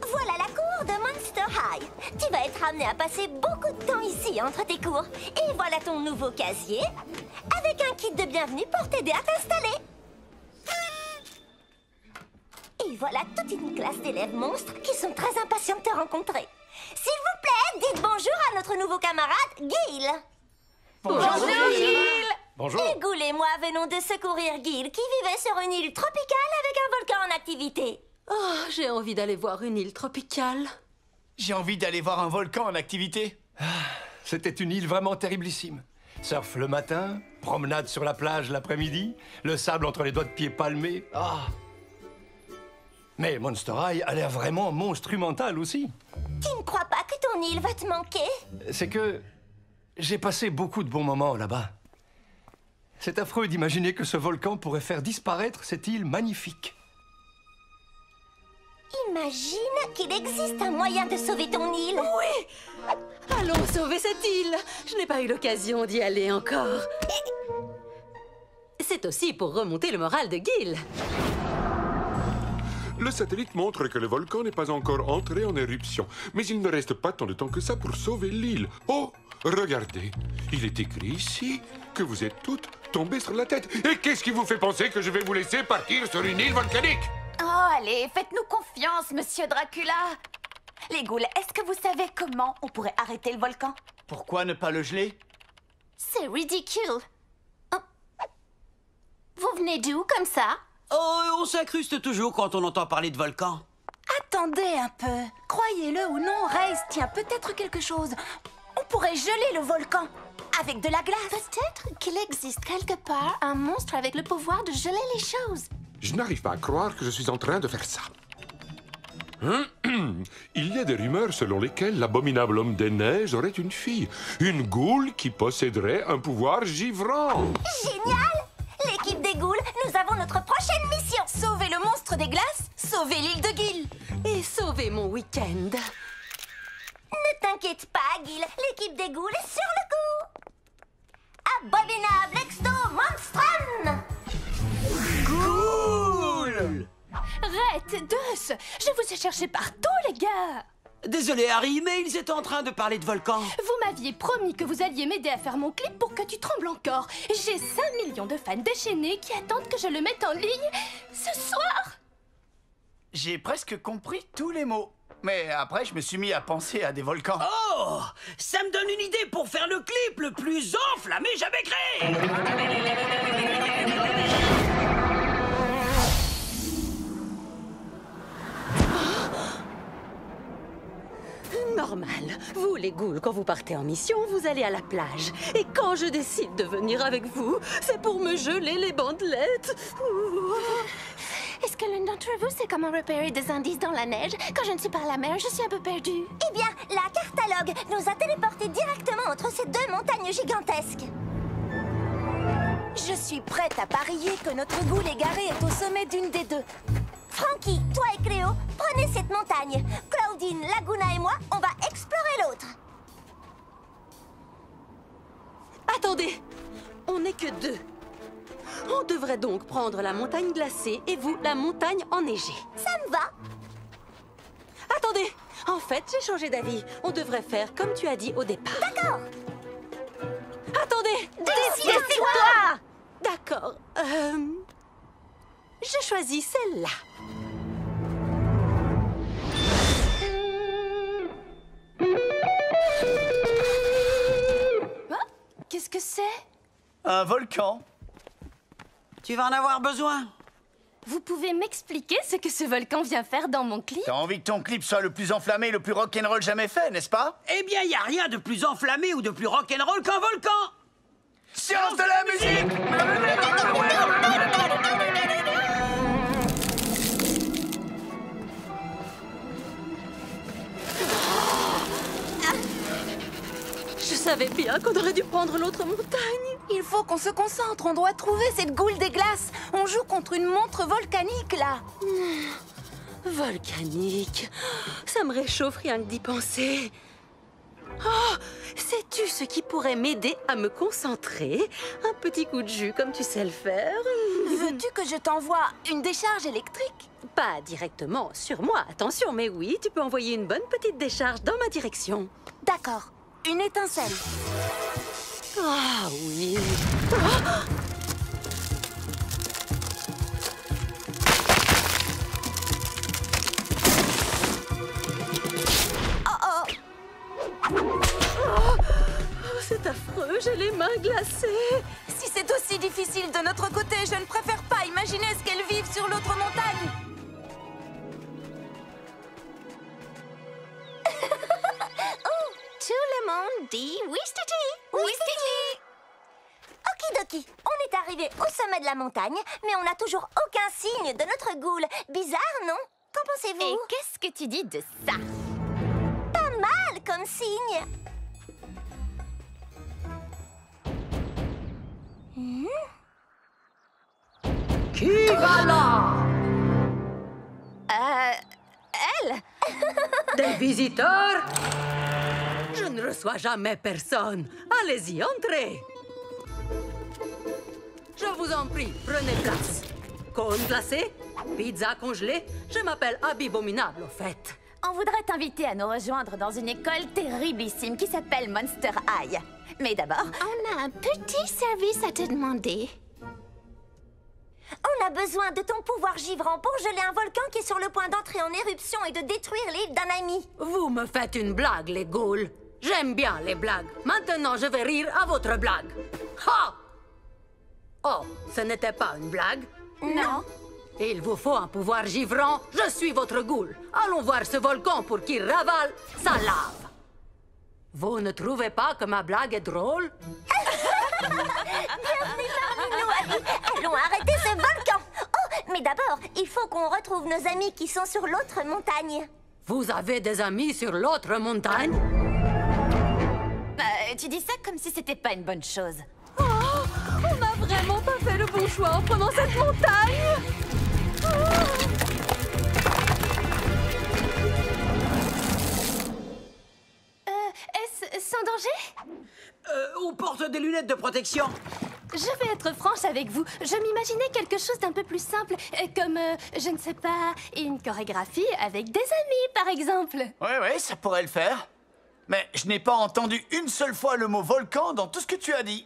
Voilà la cour de Monster High. Tu vas être amené à passer beaucoup de temps ici entre tes cours. Et voilà ton nouveau casier, avec un kit de bienvenue pour t'aider à t'installer. Et voilà toute une classe d'élèves monstres qui sont très impatients de te rencontrer. S'il vous plaît, dites bonjour à notre nouveau camarade, Gil. Bonjour, Gil. Bonjour. Et Ghoul et moi venons de secourir Gil, qui vivait sur une île tropicale avec un volcan en activité. Oh, j'ai envie d'aller voir une île tropicale. J'ai envie d'aller voir un volcan en activité. C'était une île vraiment terriblissime. Surf le matin, promenade sur la plage l'après-midi, le sable entre les doigts de pied palmés. Ah. Mais Monster High a l'air vraiment monstrumental aussi. Tu ne crois pas que ton île va te manquer? C'est que j'ai passé beaucoup de bons moments là-bas. C'est affreux d'imaginer que ce volcan pourrait faire disparaître cette île magnifique. Imagine qu'il existe un moyen de sauver ton île. Oui! Allons sauver cette île. Je n'ai pas eu l'occasion d'y aller encore. C'est aussi pour remonter le moral de Gil. Le satellite montre que le volcan n'est pas encore entré en éruption. Mais il ne reste pas tant de temps que ça pour sauver l'île. Oh, regardez. Il est écrit ici que vous êtes toutes tombées sur la tête. Et qu'est-ce qui vous fait penser que je vais vous laisser partir sur une île volcanique? Oh, allez, faites-nous confiance, monsieur Dracula. Les ghouls, est-ce que vous savez comment on pourrait arrêter le volcan? Pourquoi ne pas le geler? C'est ridicule. Oh. Vous venez d'où, comme ça? Oh, on s'incruste toujours quand on entend parler de volcan. Attendez un peu. Croyez-le ou non, Race tient peut-être quelque chose. On pourrait geler le volcan avec de la glace. Peut-être qu'il existe quelque part un monstre avec le pouvoir de geler les choses. Je n'arrive pas à croire que je suis en train de faire ça. Il y a des rumeurs selon lesquelles l'abominable homme des neiges aurait une fille. Une goule qui posséderait un pouvoir givrant. Génial! L'équipe des ghouls, nous avons notre prochaine mission. Sauver le monstre des glaces, sauver l'île de Gil. Et sauver mon week-end. Ne t'inquiète pas, Gil. L'équipe des ghouls est sur le coup. Abominable Exto Monstrum! Cool! Red, Deux, je vous ai cherché partout, les gars. Désolé, Harry, mais ils étaient en train de parler de volcan. Vous m'aviez promis que vous alliez m'aider à faire mon clip pour que tu trembles encore. J'ai 5 millions de fans déchaînés qui attendent que je le mette en ligne ce soir. J'ai presque compris tous les mots. Mais après, je me suis mis à penser à des volcans. Oh! Ça me donne une idée pour faire le clip le plus enflammé jamais créé! Normal. Vous, les ghouls, quand vous partez en mission, vous allez à la plage. Et quand je décide de venir avec vous, c'est pour me geler les bandelettes. Ouh. Est-ce que l'un d'entre vous sait comment repérer des indices dans la neige? Quand je ne suis pas à la mer, je suis un peu perdue. Eh bien, la cartalogue nous a téléportés directement entre ces deux montagnes gigantesques. Je suis prête à parier que notre ghoul égaré est au sommet d'une des deux. Frankie, toi et Cléo, prenez cette montagne. Claudine, Laguna et moi, on va explorer l'autre. Attendez, on n'est que deux. On devrait donc prendre la montagne glacée et vous, la montagne enneigée. Ça me va. Attendez, en fait, j'ai changé d'avis. On devrait faire comme tu as dit au départ. D'accord. Attendez, Décide-toi. D'accord. Je choisis celle-là. Qu'est-ce que c'est? Un volcan. Tu vas en avoir besoin. Vous pouvez m'expliquer ce que ce volcan vient faire dans mon clip? T'as envie que ton clip soit le plus enflammé, le plus rock'n'roll jamais fait, n'est-ce pas? Eh bien, y a rien de plus enflammé ou de plus rock'n'roll qu'un volcan. Science de la musique! Je savais bien qu'on aurait dû prendre l'autre montagne. Il faut qu'on se concentre, on doit trouver cette goule des glaces. On joue contre une montre volcanique, là. Volcanique. Ça me réchauffe rien que d'y penser. Oh, sais-tu ce qui pourrait m'aider à me concentrer? Un petit coup de jus comme tu sais le faire. Veux-tu que je t'envoie une décharge électrique? Pas directement sur moi, attention, mais oui, tu peux envoyer une bonne petite décharge dans ma direction. D'accord. Une étincelle. Ah oui. C'est affreux, j'ai les mains glacées. Si c'est aussi difficile de notre côté, je ne préfère pas imaginer ce qu'elles vivent sur l'autre montagne. Tout le monde dit Wistiti. Wistiti. Okidoki, on est arrivé au sommet de la montagne, mais on n'a toujours aucun signe de notre goule. Bizarre, non? Qu'en pensez-vous? Et qu'est-ce que tu dis de ça? Pas mal comme signe. Qui va là? Elle? Des visiteurs? Je ne reçois jamais personne. Allez-y, entrez. Je vous en prie, prenez place. Cône glacé, pizza congelée. Je m'appelle Abibominable, au fait. On voudrait t'inviter à nous rejoindre dans une école terriblissime qui s'appelle Monster High. Mais d'abord, On a un petit service à te demander. On a besoin de ton pouvoir givrant pour geler un volcan qui est sur le point d'entrer en éruption et de détruire l'île d'un ami. Vous me faites une blague, les ghouls. J'aime bien les blagues. Maintenant, je vais rire à votre blague. Ha! Oh, ce n'était pas une blague? Non. Il vous faut un pouvoir givrant. Je suis votre ghoul. Allons voir ce volcan pour qu'il ravale sa lave. Vous ne trouvez pas que ma blague est drôle? Bienvenue parmi nous, Abby. Allons arrêter ce volcan. Oh, mais d'abord, il faut qu'on retrouve nos amis qui sont sur l'autre montagne. Vous avez des amis sur l'autre montagne? tu dis ça comme si c'était pas une bonne chose. Oh, on n'a vraiment pas fait le bon choix en prenant cette montagne. Est-ce sans danger? On porte des lunettes de protection. Je vais être franche avec vous. Je m'imaginais quelque chose d'un peu plus simple, comme, je ne sais pas, une chorégraphie avec des amis, par exemple. Ouais, ça pourrait le faire. Mais je n'ai pas entendu une seule fois le mot volcan dans tout ce que tu as dit.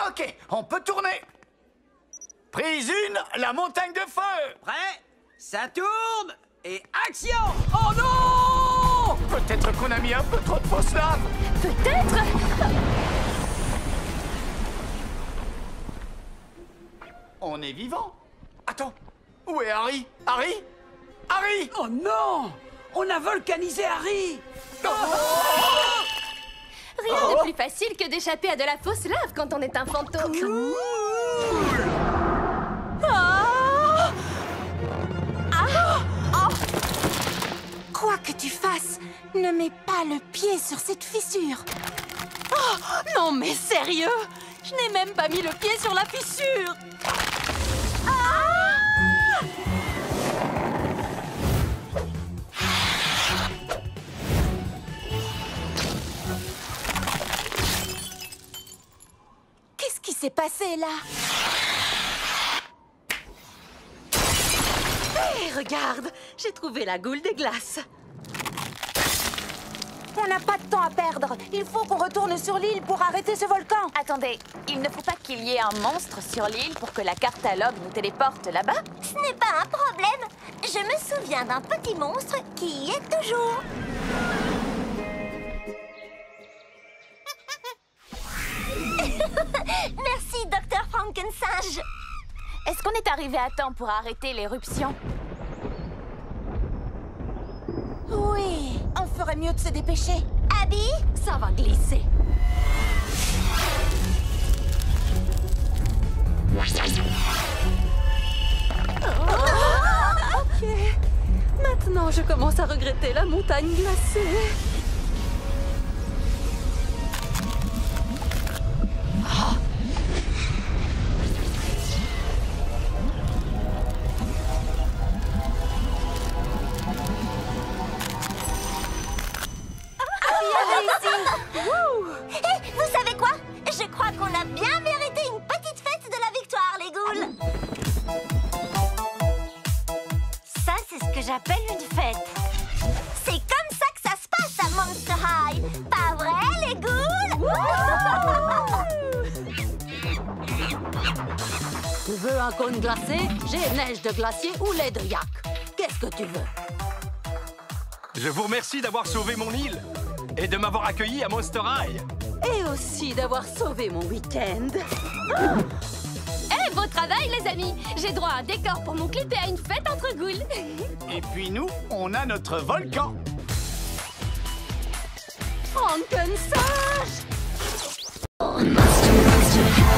Ok, on peut tourner. Prise 1, la montagne de feu. Prêt? Ça tourne et action! Oh non! Peut-être qu'on a mis un peu trop de fausse lave. Peut-être. On est vivant. Attends, où est Harry? Harry? Harry! Oh non! On a volcanisé Harry! Rien de plus facile que d'échapper à de la fausse lave quand on est un fantôme. Quoi que tu fasses, ne mets pas le pied sur cette fissure. Oh, non mais sérieux? Je n'ai même pas mis le pied sur la fissure. Qu'est-ce qui s'est passé là? Hé, regarde, j'ai trouvé la goule des glaces. On n'a pas de temps à perdre. Il faut qu'on retourne sur l'île pour arrêter ce volcan. Attendez, il ne faut pas qu'il y ait un monstre sur l'île pour que la catalogue nous téléporte là-bas? Ce n'est pas un problème. Je me souviens d'un petit monstre qui y est toujours. Merci, Dr. Frankensinge. Est-ce qu'on est arrivé à temps pour arrêter l'éruption? Oui, on ferait mieux de se dépêcher. Abby? Ça va glisser. Ok. Maintenant, je commence à regretter la montagne glacée. que j'appelle une fête. C'est comme ça que ça se passe à Monster High. Pas vrai, les ghouls? Tu veux un cône glacé? J'ai neige de glacier ou lait de yak. Qu'est-ce que tu veux? Je vous remercie d'avoir sauvé mon île et de m'avoir accueilli à Monster High. Et aussi d'avoir sauvé mon week-end. Eh, beau travail, les amis! J'ai droit à un décor pour mon clip et à une fête entre ghouls. Et puis nous, on a notre volcan. Franken-Sage! Monster, monster high.